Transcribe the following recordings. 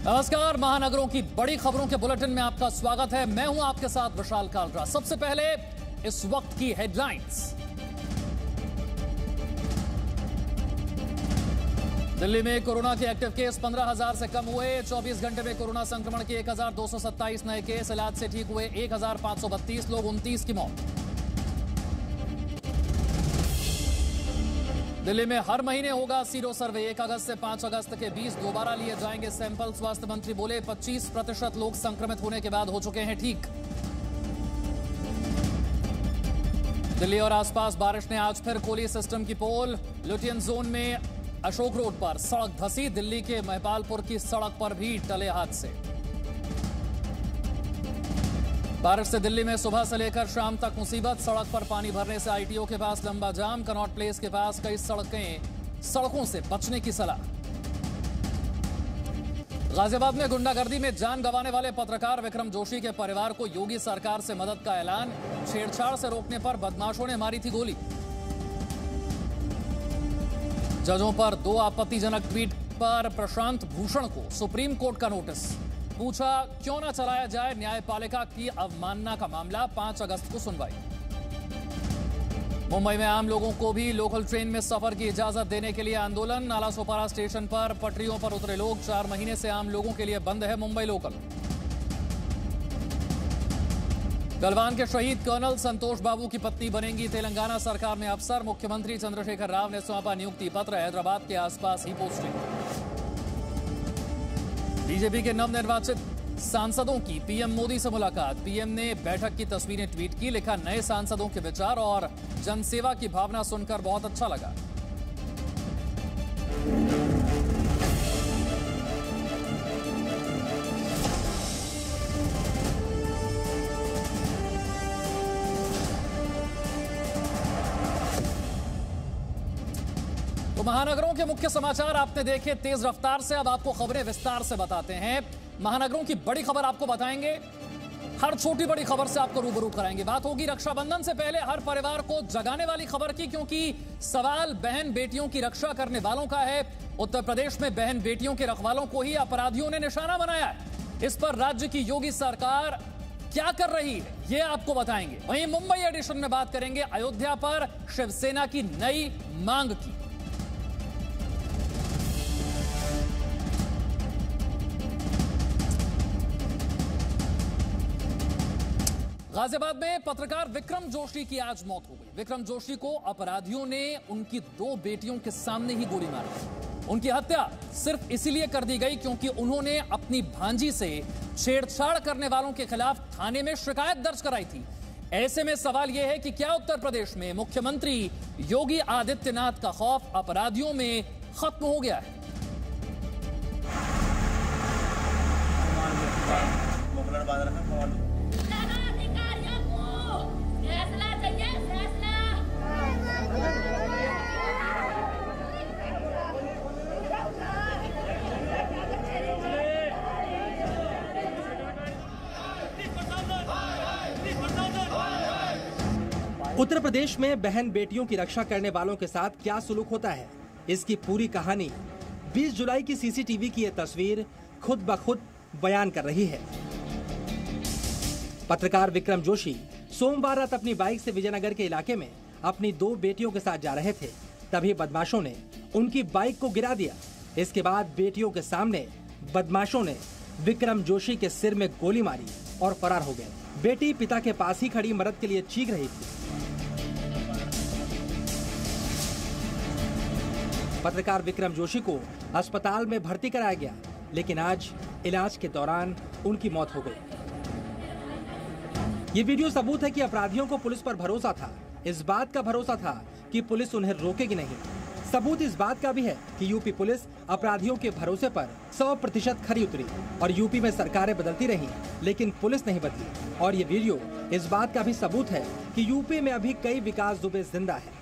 नमस्कार, महानगरों की बड़ी खबरों के बुलेटिन में आपका स्वागत है। मैं हूं आपके साथ विशाल कालरा। सबसे पहले इस वक्त की हेडलाइंस। दिल्ली में कोरोना के एक्टिव केस 15,000 से कम हुए। 24 घंटे में कोरोना संक्रमण के 1,227 नए केस। इलाज से ठीक हुए 1,532 लोग, 29 की मौत। दिल्ली में हर महीने होगा सीरो सर्वे। 1 अगस्त से 5 अगस्त के बीच दोबारा लिए जाएंगे सैंपल। स्वास्थ्य मंत्री बोले 25% लोग संक्रमित होने के बाद हो चुके हैं ठीक। दिल्ली और आसपास बारिश ने आज फिर खोली सिस्टम की पोल। लुटियन जोन में अशोक रोड पर सड़क धंसी। दिल्ली के महिपालपुर की सड़क पर भी टले हादसे। बारिश से दिल्ली में सुबह से लेकर शाम तक मुसीबत। सड़क पर पानी भरने से आईटीओ के पास लंबा जाम। कनॉट प्लेस के पास कई सड़कों से बचने की सलाह। गाजियाबाद में गुंडागर्दी में जान गंवाने वाले पत्रकार विक्रम जोशी के परिवार को योगी सरकार से मदद का ऐलान। छेड़छाड़ से रोकने पर बदमाशों ने मारी थी गोली। जजों पर 2 आपत्तिजनक ट्वीट पर प्रशांत भूषण को सुप्रीम कोर्ट का नोटिस। पूछा क्यों ना चलाया जाए न्यायपालिका की अवमानना का मामला। 5 अगस्त को सुनवाई। मुंबई में आम लोगों को भी लोकल ट्रेन में सफर की इजाजत देने के लिए आंदोलन। नालासोपारा स्टेशन पर पटरियों पर उतरे लोग। 4 महीने से आम लोगों के लिए बंद है मुंबई लोकल। गलवान के शहीद कर्नल संतोष बाबू की पत्नी बनेंगी तेलंगाना सरकार में अफसर। मुख्यमंत्री चंद्रशेखर राव ने सौंपा नियुक्ति पत्र। हैदराबाद के आसपास ही पोस्टिंग। बीजेपी के नवनिर्वाचित सांसदों की पीएम मोदी से मुलाकात। पीएम ने बैठक की तस्वीरें ट्वीट की। लिखा नए सांसदों के विचार और जनसेवा की भावना सुनकर बहुत अच्छा लगा। तो महानगरों के मुख्य समाचार आपने देखे तेज रफ्तार से। अब आपको खबरें विस्तार से बताते हैं। महानगरों की बड़ी खबर आपको बताएंगे। हर छोटी बड़ी खबर से आपको रूबरू कराएंगे। बात होगी रक्षाबंधन से पहले हर परिवार को जगाने वाली खबर की, क्योंकि सवाल बहन बेटियों की रक्षा करने वालों का है। उत्तर प्रदेश में बहन बेटियों के रखवालों को ही अपराधियों ने निशाना बनाया है। इस पर राज्य की योगी सरकार क्या कर रही है, ये आपको बताएंगे। वहीं मुंबई एडिशन में बात करेंगे अयोध्या पर शिवसेना की नई मांग की। गाजियाबाद में पत्रकार विक्रम जोशी की आज मौत हो गई। विक्रम जोशी को अपराधियों ने उनकी 2 बेटियों के सामने ही गोली मारी। उनकी हत्या सिर्फ इसीलिए कर दी गई क्योंकि उन्होंने अपनी भांजी से छेड़छाड़ करने वालों के खिलाफ थाने में शिकायत दर्ज कराई थी। ऐसे में सवाल यह है कि क्या उत्तर प्रदेश में मुख्यमंत्री योगी आदित्यनाथ का खौफ अपराधियों में खत्म हो गया है? उत्तर प्रदेश में बहन बेटियों की रक्षा करने वालों के साथ क्या सुलूक होता है, इसकी पूरी कहानी 20 जुलाई की सीसीटीवी की यह तस्वीर खुद ब खुद बयान कर रही है। पत्रकार विक्रम जोशी सोमवार रात अपनी बाइक से विजयनगर के इलाके में अपनी 2 बेटियों के साथ जा रहे थे। तभी बदमाशों ने उनकी बाइक को गिरा दिया। इसके बाद बेटियों के सामने बदमाशों ने विक्रम जोशी के सिर में गोली मारी और फरार हो गए। बेटी पिता के पास ही खड़ी मदद के लिए चीख रही थी। पत्रकार विक्रम जोशी को अस्पताल में भर्ती कराया गया, लेकिन आज इलाज के दौरान उनकी मौत हो गई। ये वीडियो सबूत है कि अपराधियों को पुलिस पर भरोसा था। इस बात का भरोसा था कि पुलिस उन्हें रोकेगी नहीं। सबूत इस बात का भी है कि यूपी पुलिस अपराधियों के भरोसे पर 100% खरी उतरी और यूपी में सरकारें बदलती रही, लेकिन पुलिस नहीं बदली। और ये वीडियो इस बात का भी सबूत है कि यूपी में अभी कई विकास दुबे जिंदा है।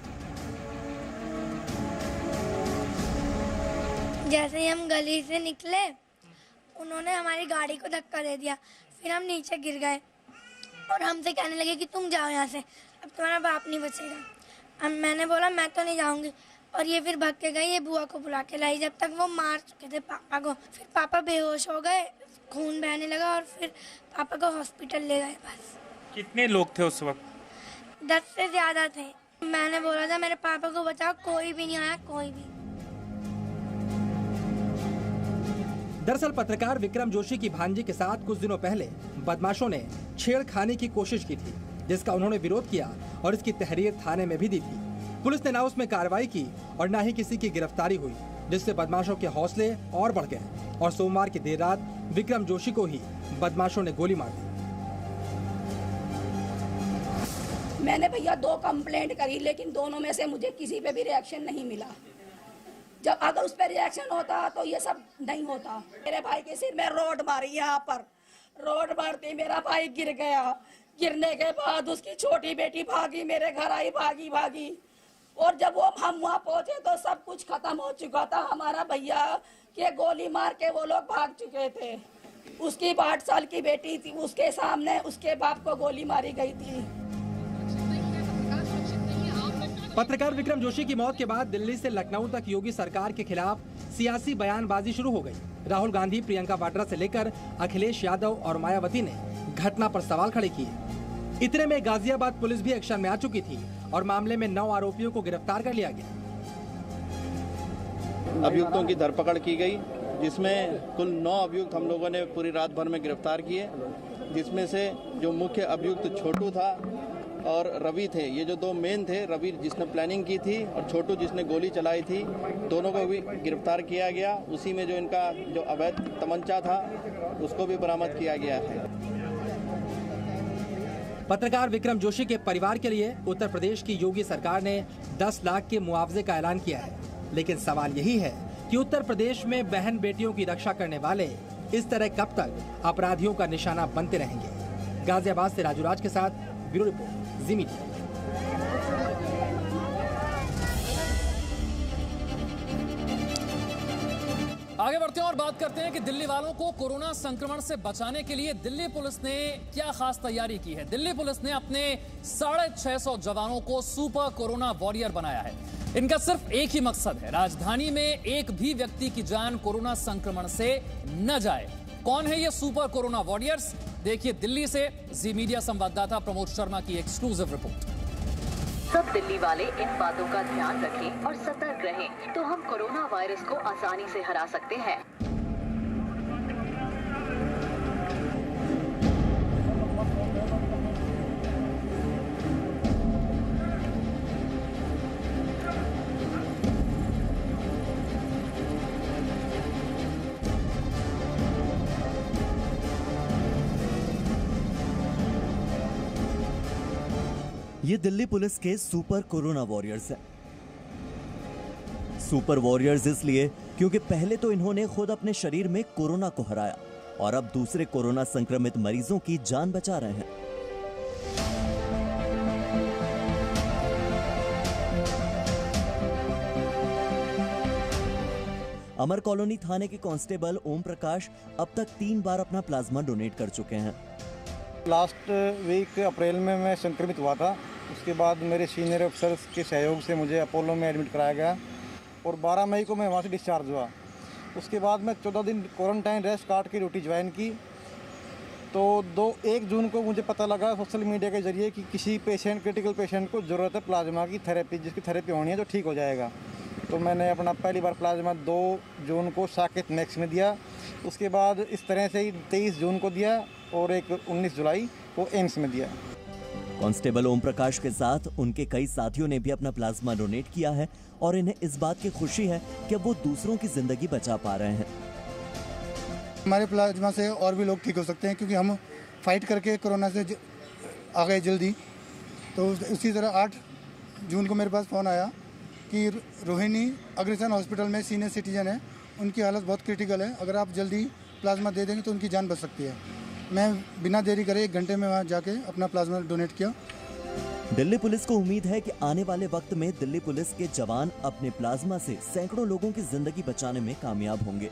जैसे ही हम गली से निकले, उन्होंने हमारी गाड़ी को धक्का दे दिया। फिर हम नीचे गिर गए और हमसे कहने लगे कि तुम जाओ यहाँ से, अब तुम्हारा बाप नहीं बचेगा। अब मैंने बोला मैं तो नहीं जाऊँगी। और ये फिर भाग के गई, ये बुआ को बुला के लाई। जब तक वो मार चुके थे पापा को, फिर पापा बेहोश हो गए, खून बहने लगा और फिर पापा को हॉस्पिटल ले गए। बस। कितने लोग थे उस वक्त? 10 से ज़्यादा थे। मैंने बोला था मेरे पापा को बचाओ, कोई भी नहीं आया, कोई भी। दरअसल पत्रकार विक्रम जोशी की भांजी के साथ कुछ दिनों पहले बदमाशों ने छेड़खानी की कोशिश की थी, जिसका उन्होंने विरोध किया और इसकी तहरीर थाने में भी दी थी। पुलिस ने ना उसमें कार्रवाई की और ना ही किसी की गिरफ्तारी हुई, जिससे बदमाशों के हौसले और बढ़ गए और सोमवार की देर रात विक्रम जोशी को ही बदमाशों ने गोली मार दी। मैंने भैया 2 कंप्लेंट करी, लेकिन दोनों में से मुझे किसी पे भी रिएक्शन नहीं मिला। जब अगर उस पर रिएक्शन होता तो ये सब नहीं होता। मेरे भाई के सिर में रोड मारी, यहाँ पर रोड मारती मेरा भाई गिर गया। गिरने के बाद उसकी छोटी बेटी भागी, मेरे घर आई, भागी। और जब हम वहाँ पहुँचे तो सब कुछ खत्म हो चुका था। हमारा भैया के गोली मार के वो लोग भाग चुके थे। उसकी 8 साल की बेटी थी, उसके सामने उसके बाप को गोली मारी गई थी। पत्रकार विक्रम जोशी की मौत के बाद दिल्ली से लखनऊ तक योगी सरकार के खिलाफ सियासी बयानबाजी शुरू हो गई। राहुल गांधी, प्रियंका वाड्रा से लेकर अखिलेश यादव और मायावती ने घटना पर सवाल खड़े किए। इतने में गाजियाबाद पुलिस भी एक्शन में आ चुकी थी और मामले में 9 आरोपियों को गिरफ्तार कर लिया गया। अभियुक्तों की धरपकड़ की गई, जिसमें कुल 9 अभियुक्त हम लोगों ने पूरी रात भर में गिरफ्तार किए, जिसमें से जो मुख्य अभियुक्त छोटू था और रवि थे। ये जो 2 मेन थे, रवि जिसने प्लानिंग की थी और छोटू जिसने गोली चलाई थी, दोनों को भी गिरफ्तार किया गया। उसी में जो इनका जो अवैध तमंचा था उसको भी बरामद किया गया है। पत्रकार विक्रम जोशी के परिवार के लिए उत्तर प्रदेश की योगी सरकार ने 10 लाख के मुआवजे का ऐलान किया है, लेकिन सवाल यही है कि उत्तर प्रदेश में बहन बेटियों की रक्षा करने वाले इस तरह कब तक अपराधियों का निशाना बनते रहेंगे। गाजियाबाद से राजू राज के साथ ब्यूरो रिपोर्ट, जी मीडिया। आगे बढ़ते हैं और बात करते हैं कि दिल्ली वालों को कोरोना संक्रमण से बचाने के लिए दिल्ली पुलिस ने क्या खास तैयारी की है। दिल्ली पुलिस ने अपने 650 जवानों को सुपर कोरोना वॉरियर बनाया है। इनका सिर्फ एक ही मकसद है, राजधानी में एक भी व्यक्ति की जान कोरोना संक्रमण से न जाए। कौन है ये सुपर कोरोना वॉरियर्स? देखिए दिल्ली से जी मीडिया संवाददाता प्रमोद शर्मा की एक्सक्लूसिव रिपोर्ट। सब दिल्ली वाले इन बातों का ध्यान रखें और सतर्क रहें, तो हम कोरोना वायरस को आसानी से हरा सकते हैं। ये दिल्ली पुलिस के सुपर कोरोना वॉरियर्स हैं। सुपर वॉरियर्स इसलिए क्योंकि पहले तो इन्होंने खुद अपने शरीर में कोरोना को हराया और अब दूसरे कोरोना संक्रमित मरीजों की जान बचा रहे हैं। अमर कॉलोनी थाने के कांस्टेबल ओम प्रकाश अब तक 3 बार अपना प्लाज्मा डोनेट कर चुके हैं। लास्ट वीक अप्रैल में मैं संक्रमित हुआ था। उसके बाद मेरे सीनियर अफसर्स के सहयोग से मुझे अपोलो में एडमिट कराया गया और 12 मई को मैं वहाँ से डिस्चार्ज हुआ। उसके बाद मैं 14 दिन क्वारंटाइन रेस्ट काट की ड्यूटी ज्वाइन की। तो 1 जून को मुझे पता लगा सोशल मीडिया के जरिए कि किसी क्रिटिकल पेशेंट को ज़रूरत है प्लाज्मा की थेरेपी, जिसकी थेरेपी होनी है तो ठीक हो जाएगा। तो मैंने अपना पहली बार प्लाज्मा 2 जून को साकेत मैक्स में दिया। उसके बाद इस तरह से ही 23 जून को दिया और एक 19 जुलाई को एम्स में दिया। कांस्टेबल ओम प्रकाश के साथ उनके कई साथियों ने भी अपना प्लाज्मा डोनेट किया है और इन्हें इस बात की खुशी है कि अब वो दूसरों की जिंदगी बचा पा रहे हैं। हमारे प्लाज्मा से और भी लोग ठीक हो सकते हैं, क्योंकि हम फाइट करके कोरोना से आ गए जल्दी। तो उसी तरह 8 जून को मेरे पास फ़ोन आया कि रोहिणी अग्रसेन हॉस्पिटल में सीनियर सिटीजन है, उनकी हालत बहुत क्रिटिकल है, अगर आप जल्दी प्लाज्मा दे देंगे तो उनकी जान बच सकती है। मैं बिना देरी करे 1 घंटे में वहाँ जाके अपना प्लाज्मा डोनेट किया। दिल्ली पुलिस को उम्मीद है कि आने वाले वक्त में दिल्ली पुलिस के जवान अपने प्लाज्मा से सैकड़ों लोगों की जिंदगी बचाने में कामयाब होंगे।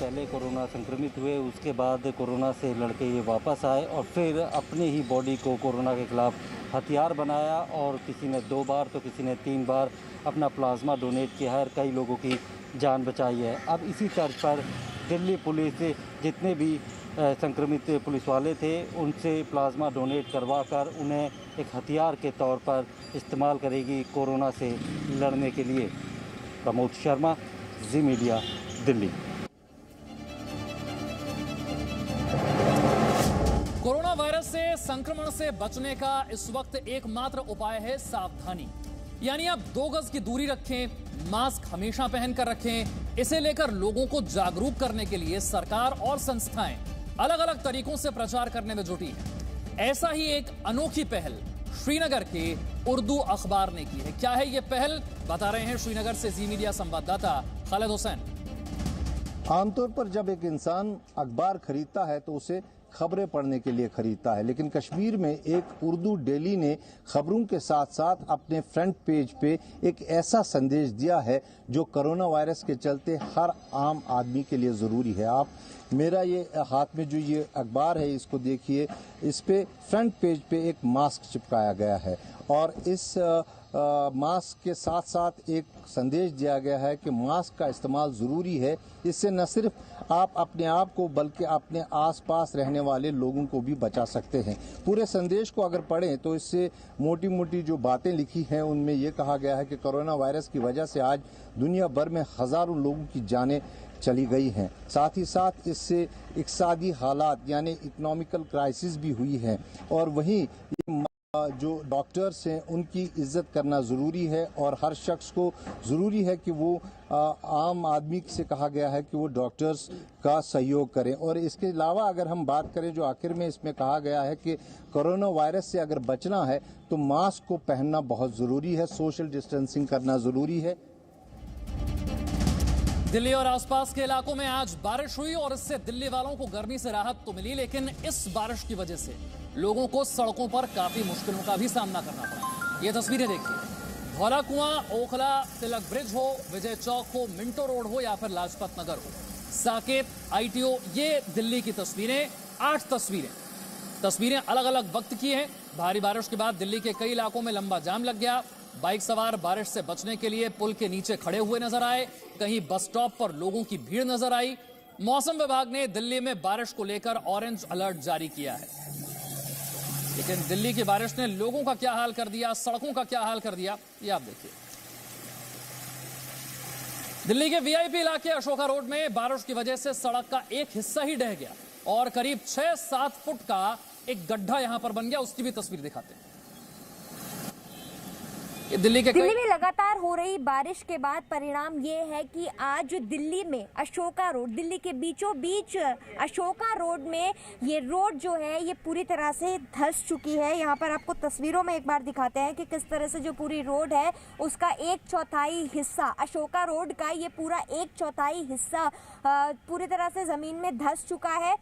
पहले कोरोना संक्रमित हुए, उसके बाद कोरोना से लड़के ये वापस आए और फिर अपनी ही बॉडी को कोरोना के खिलाफ हथियार बनाया और किसी ने 2 बार तो किसी ने 3 बार अपना प्लाज्मा डोनेट किया है और कई लोगों की जान बचाई है। अब इसी तर्ज पर दिल्ली पुलिस जितने भी संक्रमित पुलिस वाले थे उनसे प्लाज्मा डोनेट करवा कर उन्हें एक हथियार के तौर पर इस्तेमाल करेगी कोरोना से लड़ने के लिए। प्रमोद शर्मा, जी मीडिया, दिल्ली। कोरोना वायरस से संक्रमण से बचने का इस वक्त एकमात्र उपाय है सावधानी, यानी आप 2 गज की दूरी रखें, मास्क हमेशा पहनकर रखें। इसे लेकर लोगों को जागरूक करने के लिए सरकार और संस्थाएं अलग अलग तरीकों से प्रचार करने में जुटी हैं। ऐसा ही एक अनोखी पहल श्रीनगर के उर्दू अखबार ने की है। क्या है ये पहल, बता रहे हैं श्रीनगर से जी मीडिया संवाददाता खालिद हुसैन। आमतौर पर जब एक इंसान अखबार खरीदता है तो उसे खबरें पढ़ने के लिए खरीदता है, लेकिन कश्मीर में एक उर्दू डेली ने खबरों के साथ साथ अपने फ्रंट पेज पे एक ऐसा संदेश दिया है जो कोरोना वायरस के चलते हर आम आदमी के लिए ज़रूरी है। आप मेरा ये हाथ में जो ये अखबार है इसको देखिए, इस पे फ्रंट पेज पे एक मास्क चिपकाया गया है और इस मास्क के साथ साथ एक संदेश दिया गया है कि मास्क का इस्तेमाल ज़रूरी है। इससे न सिर्फ आप अपने आप को बल्कि अपने आसपास रहने वाले लोगों को भी बचा सकते हैं। पूरे संदेश को अगर पढ़ें तो इससे मोटी मोटी जो बातें लिखी हैं उनमें ये कहा गया है कि कोरोना वायरस की वजह से आज दुनिया भर में हज़ारों लोगों की जानें चली गई हैं। साथ ही साथ इससे इक़्तिसादी हालात यानी इकोनॉमिकल क्राइसिस भी हुई है और वहीं जो डॉक्टर्स हैं उनकी इज्जत करना ज़रूरी है और हर शख्स को ज़रूरी है कि वो आम आदमी से कहा गया है कि वो डॉक्टर्स का सहयोग करें। और इसके अलावा अगर हम बात करें जो आखिर में इसमें कहा गया है कि कोरोना वायरस से अगर बचना है तो मास्क को पहनना बहुत ज़रूरी है, सोशल डिस्टेंसिंग करना ज़रूरी है। दिल्ली और आसपास के इलाकों में आज बारिश हुई और इससे दिल्ली वालों को गर्मी से राहत तो मिली, लेकिन इस बारिश की वजह से लोगों को सड़कों पर काफी मुश्किलों का भी सामना करना पड़ा। ये तस्वीरें देखिए, धौला कुआं, ओखला, तिलक ब्रिज हो, विजय चौक हो, मिंटो रोड हो या फिर लाजपत नगर हो, साकेत, ITO, ये दिल्ली की तस्वीरें। 8 तस्वीरें अलग अलग वक्त की हैं। भारी बारिश के बाद दिल्ली के कई इलाकों में लंबा जाम लग गया। बाइक सवार बारिश से बचने के लिए पुल के नीचे खड़े हुए नजर आए, कहीं बस स्टॉप पर लोगों की भीड़ नजर आई। मौसम विभाग ने दिल्ली में बारिश को लेकर ऑरेंज अलर्ट जारी किया है, लेकिन दिल्ली की बारिश ने लोगों का क्या हाल कर दिया, सड़कों का क्या हाल कर दिया, ये आप देखिए। दिल्ली के VIP इलाके अशोका रोड में बारिश की वजह से सड़क का एक हिस्सा ही ढह गया और करीब 6-7 फुट का एक गड्ढा यहां पर बन गया। उसकी भी तस्वीर दिखाते हैं। दिल्ली में लगातार हो रही बारिश के बाद परिणाम ये है कि आज दिल्ली में अशोका रोड, दिल्ली के बीचों बीच अशोका रोड में ये रोड जो है ये पूरी तरह से धंस चुकी है। यहाँ पर आपको तस्वीरों में एक बार दिखाते हैं कि किस तरह से जो पूरी रोड है उसका 1/4 हिस्सा, अशोका रोड का ये पूरा 1/4 हिस्सा पूरी तरह से ज़मीन में धंस चुका है।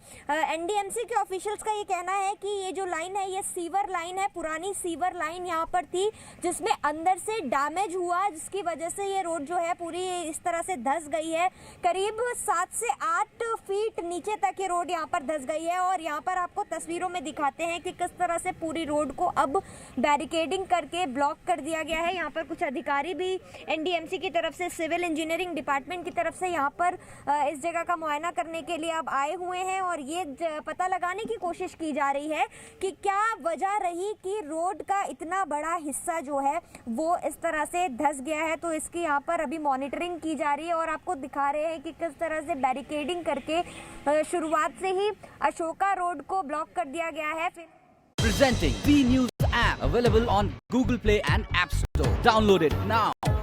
NDMC के ऑफिशियल्स का ये कहना है कि ये जो लाइन है ये सीवर लाइन है, पुरानी सीवर लाइन यहाँ पर थी जिसमें अंदर से डैमेज हुआ, जिसकी वजह से ये रोड जो है पूरी इस तरह से धंस गई है। करीब 7 से 8 फीट नीचे तक ये रोड यहाँ पर धंस गई है और यहाँ पर आपको तस्वीरों में दिखाते हैं कि किस तरह से पूरी रोड को अब बैरिकेडिंग करके ब्लॉक कर दिया गया है। यहाँ पर कुछ अधिकारी भी NDMC की तरफ से, सिविल इंजीनियरिंग डिपार्टमेंट की तरफ से यहाँ पर इस जगह का मुआयना करने के लिए अब आए हुए हैं और ये पता लगाने की कोशिश की जा रही है कि क्या वजह रही कि रोड का इतना बड़ा हिस्सा जो है वो इस तरह से धंस गया है। तो इसकी यहाँ पर अभी मॉनिटरिंग की जा रही है और आपको दिखा रहे हैं कि किस तरह से बैरिकेडिंग करके शुरुआत से ही अशोका रोड को ब्लॉक कर दिया गया है। Presenting B News app available on Google Play and App Store. Download it now.